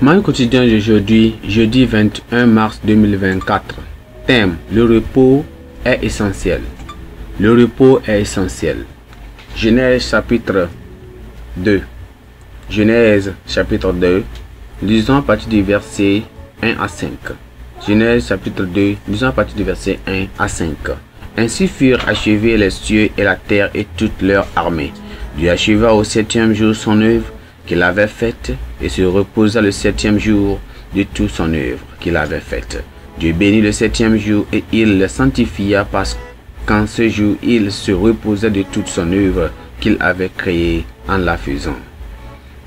Manuel quotidien d'aujourd'hui, jeudi 21 mars 2024. Thème: le repos est essentiel. Le repos est essentiel. Genèse chapitre 2. Genèse chapitre 2. Lisons à partir du verset 1 à 5. Genèse chapitre 2. Lisons à partir du verset 1 à 5. Ainsi furent achevés les cieux et la terre et toute leur armée. Dieu acheva au septième jour son œuvre qu'il avait faite et se reposa le septième jour de toute son œuvre qu'il avait faite. Dieu bénit le septième jour et il le sanctifia parce qu'en ce jour il se reposa de toute son œuvre qu'il avait créée en la faisant.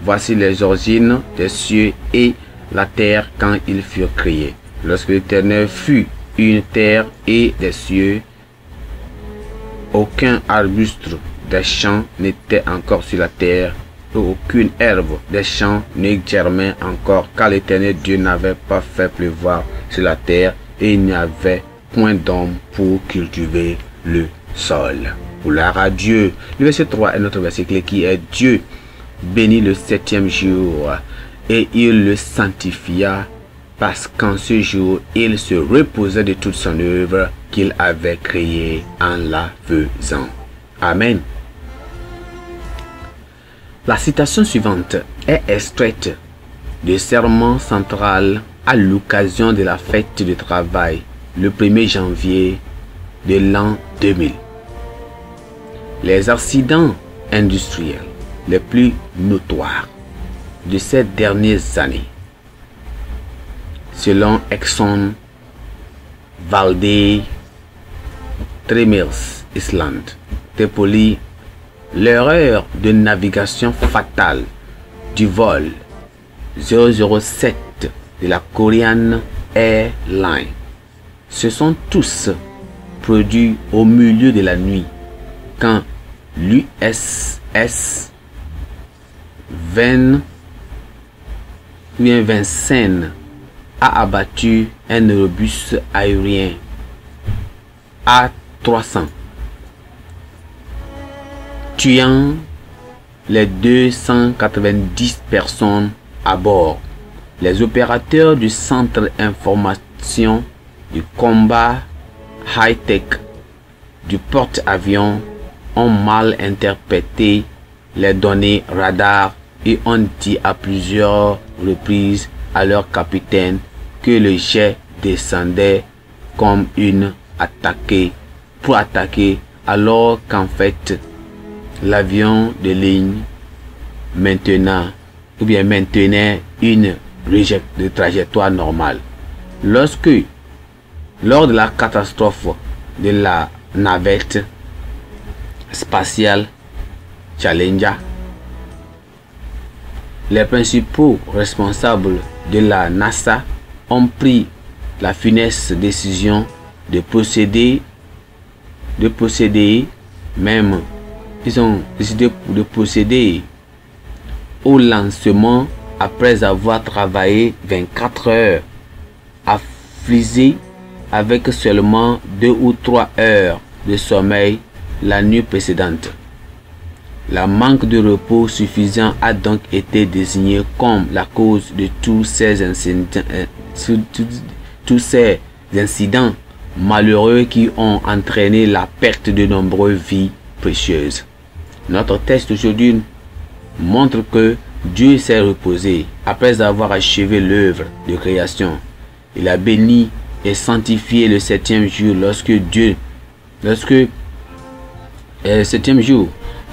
Voici les origines des cieux et la terre quand ils furent créés. Lorsque l'Éternel fut une terre et des cieux, aucun arbuste des champs n'était encore sur la terre, et aucune herbe des champs ne germait encore, car l'Éternel Dieu n'avait pas fait pleuvoir sur la terre, et il n'y avait point d'homme pour cultiver le sol. Gloire à Dieu. Le verset 3 est notre verset clé qui est: Dieu bénit le septième jour, et il le sanctifia, parce qu'en ce jour, il se reposait de toute son œuvre qu'il avait créée en la faisant. Amen. La citation suivante est extraite du sermon central à l'occasion de la fête du travail, le 1er janvier de l'an 2000. Les accidents industriels les plus notoires de ces dernières années, selon Exxon Valdez, Tremers Island, Tripoli, l'erreur de navigation fatale du vol 007 de la Korean Airlines se sont tous produits au milieu de la nuit quand l'USS Vincennes a abattu un aérobus aérien A300, tuant les 290 personnes à bord. Les opérateurs du centre d'information du combat high-tech du porte-avions ont mal interprété les données radar et ont dit à plusieurs reprises à leur capitaine que le jet descendait comme une attaque pour attaquer, alors qu'en fait l'avion de ligne maintenait une trajectoire normale. Lors de la catastrophe de la navette spatiale Challenger, les principaux responsables de la NASA ont pris la funeste décision de procéder au lancement après avoir travaillé 24 heures affligés avec seulement 2 ou 3 heures de sommeil la nuit précédente. Le manque de repos suffisant a donc été désigné comme la cause de tous ces incidents malheureux qui ont entraîné la perte de nombreuses vies précieuses. Notre texte aujourd'hui montre que Dieu s'est reposé après avoir achevé l'œuvre de création. Il a béni et sanctifié le septième jour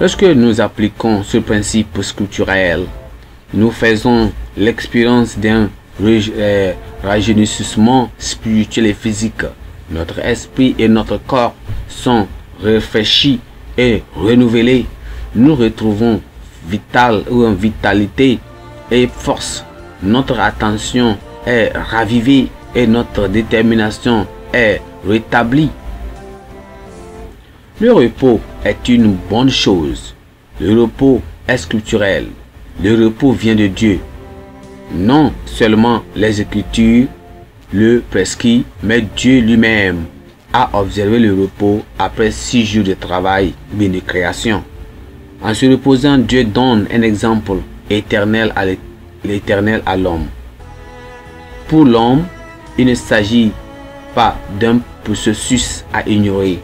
lorsque nous appliquons ce principe scripturel, nous faisons l'expérience d'un rajeunissement spirituel et physique. Notre esprit et notre corps sont rafraîchis et renouvelés. Nous retrouvons vitalité et force. Notre attention est ravivée et notre détermination est rétablie. Le repos est une bonne chose. Le repos est scripturel. Le repos vient de Dieu. Non seulement les Écritures le prescrit, mais Dieu lui-même a observé le repos après 6 jours de travail et de création. En se reposant, Dieu donne un exemple éternel à l'homme. Pour l'homme, il ne s'agit pas d'un processus à ignorer.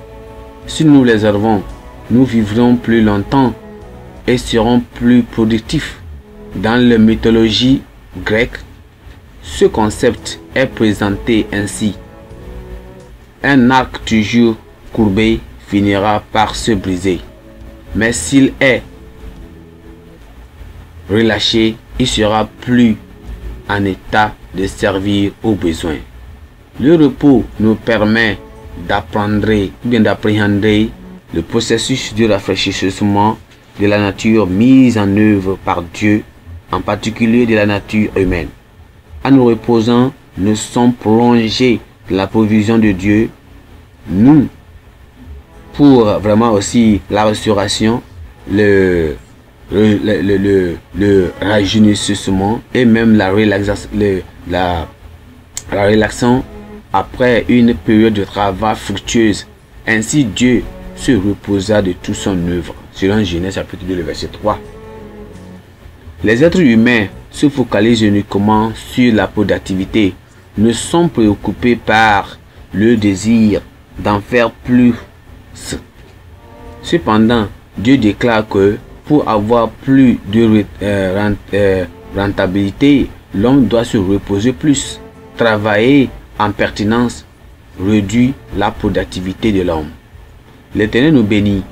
Si nous les observons, nous vivrons plus longtemps et seront plus productifs. Dans la mythologie grecque, ce concept est présenté ainsi. Un arc toujours courbé finira par se briser, mais s'il est relâché, il sera plus en état de servir aux besoins. Le repos nous permet d'appréhender le processus de rafraîchissement de la nature mise en œuvre par Dieu, en particulier de la nature humaine. En nous reposant, nous sommes plongés dans la provision de Dieu. Nous, pour vraiment aussi la restauration, le rajeunissement et même la relaxation après une période de travail fructueuse. Ainsi Dieu se reposa de toute son œuvre. Selon Genèse chapitre 2, le verset 3. Les êtres humains se focalisent uniquement sur la productivité, ne sont préoccupés par le désir d'en faire plus. Cependant, Dieu déclare que pour avoir plus de rentabilité, l'homme doit se reposer plus. Travailler en pertinence réduit la productivité de l'homme. L'Éternel nous bénit,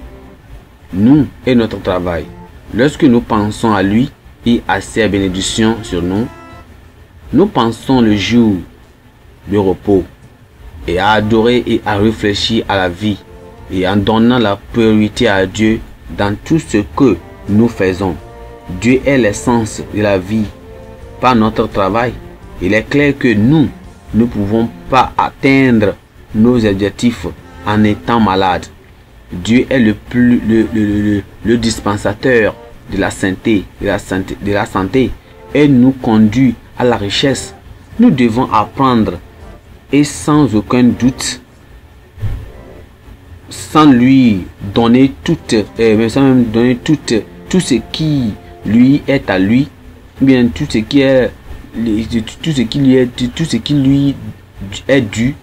nous et notre travail. Lorsque nous pensons à lui et à ses bénédictions sur nous, nous pensons le jour de repos et à adorer et à réfléchir à la vie et en donnant la priorité à Dieu dans tout ce que nous faisons. Dieu est l'essence de la vie par notre travail. Il est clair que nous ne pouvons pas atteindre nos objectifs en étant malades. Dieu est le dispensateur de la santé, et nous conduit à la richesse. Nous devons apprendre et sans aucun doute, sans lui donner tout ce qui lui est à lui, bien tout ce qui lui est dû,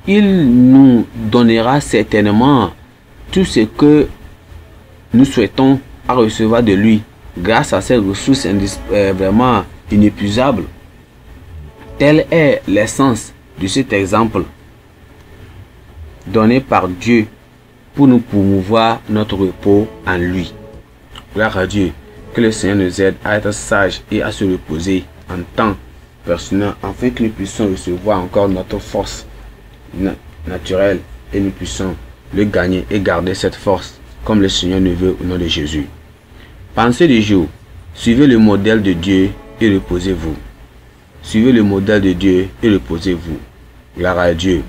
il nous donnera certainement tout ce que nous souhaitons à recevoir de lui grâce à ces ressources vraiment inépuisables. Telle est l'essence de cet exemple donné par Dieu pour nous promouvoir notre repos en lui. Gloire à Dieu. Que le Seigneur nous aide à être sages et à se reposer en temps personnel afin que nous puissions recevoir encore notre force naturelle et nous puissions le gagner et garder cette force comme le Seigneur nous veut au nom de Jésus. Pensez du jour. Suivez le modèle de Dieu et reposez-vous. Suivez le modèle de Dieu et reposez-vous. Gloire à Dieu.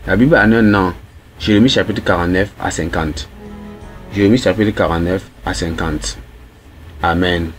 La Bible en un an. Jérémie chapitre 49 à 50. Jérémie chapitre 49 à 50. Amen.